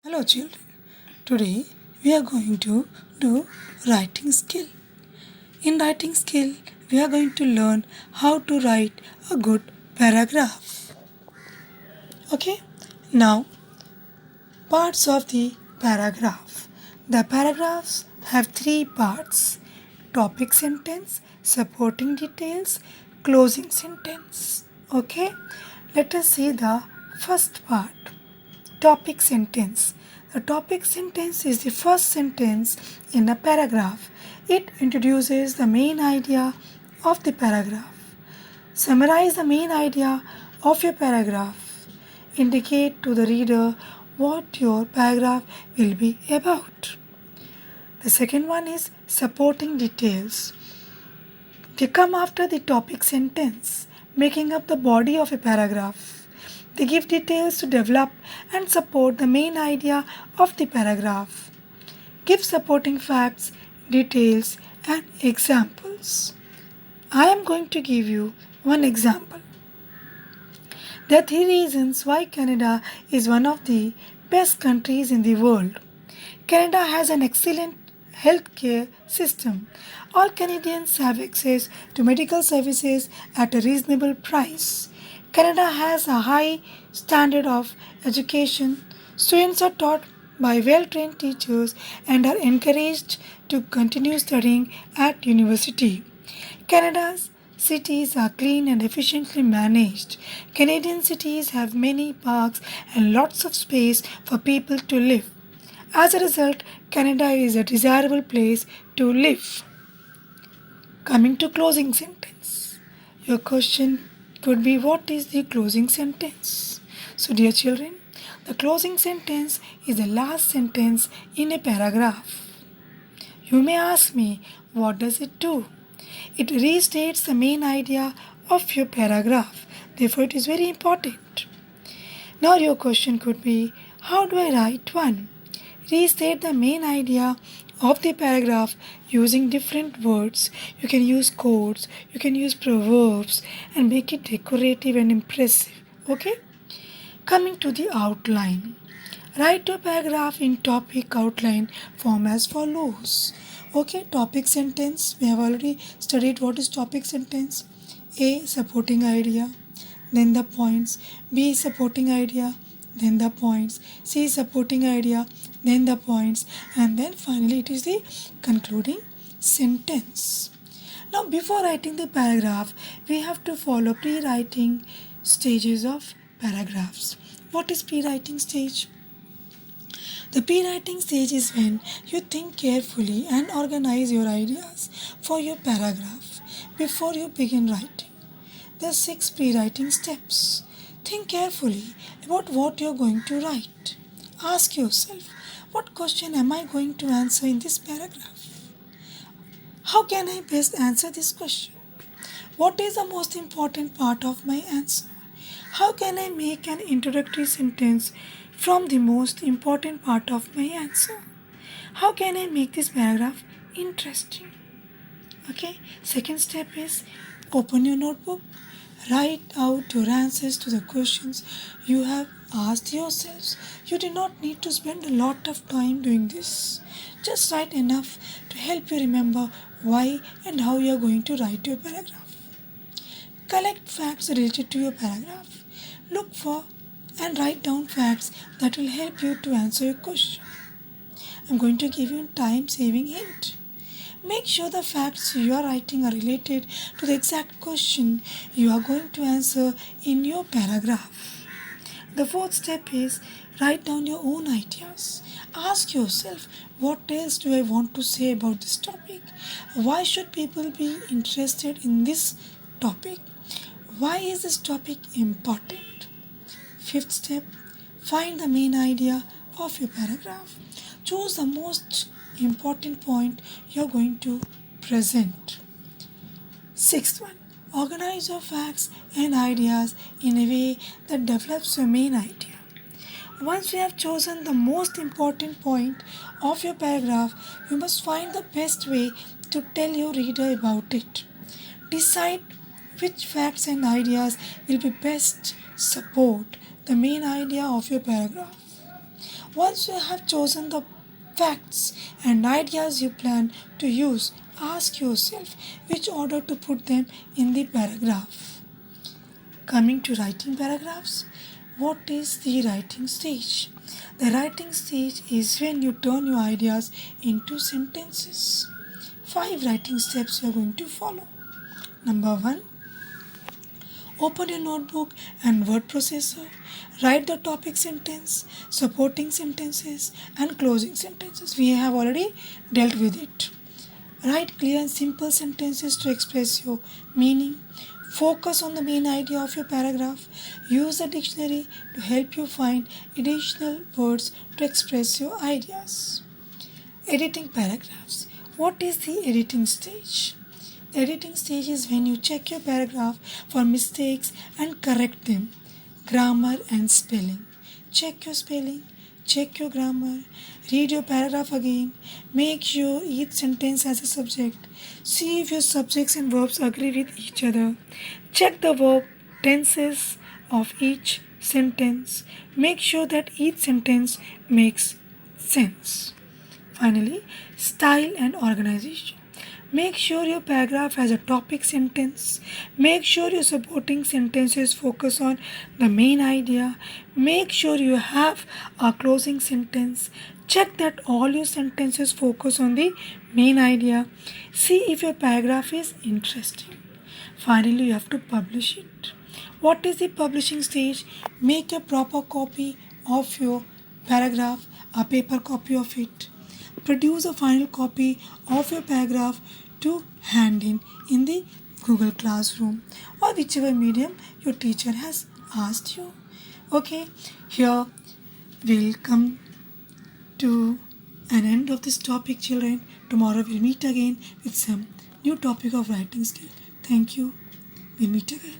Hello children. Today we are going to do writing skill. In writing skill, we are going to learn how to write a good paragraph. Okay? Now, parts of the paragraph. The paragraphs have three parts: topic sentence, supporting details, closing sentence. Okay? Let us see the first part. Topic sentence. The topic sentence is the first sentence in a paragraph. It introduces the main idea of the paragraph. Summarize the main idea of your paragraph. Indicate to the reader what your paragraph will be about. The second one is supporting details. They come after the topic sentence, making up the body of a paragraph. They give details to develop and support the main idea of the paragraph. Give supporting facts, details, and examples. I am going to give you one example. There are three reasons why Canada is one of the best countries in the world. Canada has an excellent healthcare system. All Canadians have access to medical services at a reasonable price. Canada has a high standard of education. Students are taught by well trained teachers and are encouraged to continue studying at university. Canada's cities are clean and efficiently managed. Canadian cities have many parks and lots of space for people to live. As a result, Canada is a desirable place to live. Coming to closing sentence. Your question could be, what is the closing sentence? So dear children, the closing sentence is the last sentence in a paragraph. You may ask me, what does it do? It restates the main idea of your paragraph. Therefore, it is very important. Now, your question could be, how do I write one? Restate the main idea of the paragraph using different words. You can use quotes, you can use proverbs, and make it decorative and impressive. Okay? Coming to the outline. Write your paragraph in topic outline form as follows. Okay, topic sentence. We have already studied what is topic sentence. A, supporting idea, then the points. B, supporting idea, then the points. C, supporting idea, then the points. And then finally it is the concluding sentence. Now, before writing the paragraph, we have to follow pre-writing stages of paragraphs. What is pre-writing stage? The pre-writing stage is when you think carefully and organize your ideas for your paragraph before you begin writing. There are 6 pre-writing steps. Think carefully about what you are going to write. Ask yourself, what question am I going to answer in this paragraph? How can I best answer this question? What is the most important part of my answer? How can I make an introductory sentence from the most important part of my answer? How can I make this paragraph interesting? Okay, second step is open your notebook. Write out your answers to the questions you have asked yourselves. You do not need to spend a lot of time doing this. Just write enough to help you remember why and how you are going to write your paragraph. Collect facts related to your paragraph. Look for and write down facts that will help you to answer your question. I'm going to give you a time saving hint. Make sure the facts you are writing are related to the exact question you are going to answer in your paragraph. The fourth step is write down your own ideas. Ask yourself, what else do I want to say about this topic? Why should people be interested in this topic? Why is this topic important? Fifth step, find the main idea of your paragraph. Choose the most important point you are going to present. Sixth one, organize your facts and ideas in a way that develops your main idea. Once you have chosen the most important point of your paragraph, you must find the best way to tell your reader about it. Decide which facts and ideas will be best support the main idea of your paragraph. Once you have chosen the facts and ideas you plan to use, ask yourself which order to put them in the paragraph. Coming to writing paragraphs, what is the writing stage? The writing stage is when you turn your ideas into sentences. 5 writing steps you are going to follow. Number 1, open your notebook and word processor. Write the topic sentence, supporting sentences, and closing sentences. We have already dealt with it. Write clear and simple sentences to express your meaning. Focus on the main idea of your paragraph. Use the dictionary to help you find additional words to express your ideas. Editing paragraphs. What is the editing stage? The editing stage is when you check your paragraph for mistakes and correct them. Grammar and spelling. Check your spelling, check your grammar, read your paragraph again, make sure each sentence has a subject. See if your subjects and verbs agree with each other. Check the verb tenses of each sentence. Make sure that each sentence makes sense. Finally, style and organization. Make sure your paragraph has a topic sentence. Make sure your supporting sentences focus on the main idea. Make sure you have a closing sentence. Check that all your sentences focus on the main idea. See if your paragraph is interesting. Finally, you have to publish it. What is the publishing stage? Make a proper copy of your paragraph, a paper copy of it. Produce a final copy of your paragraph to hand in the Google Classroom or whichever medium your teacher has asked you. Okay, here we'll come to an end of this topic, children. Tomorrow we'll meet again with some new topic of writing skill. Thank you. We'll meet again.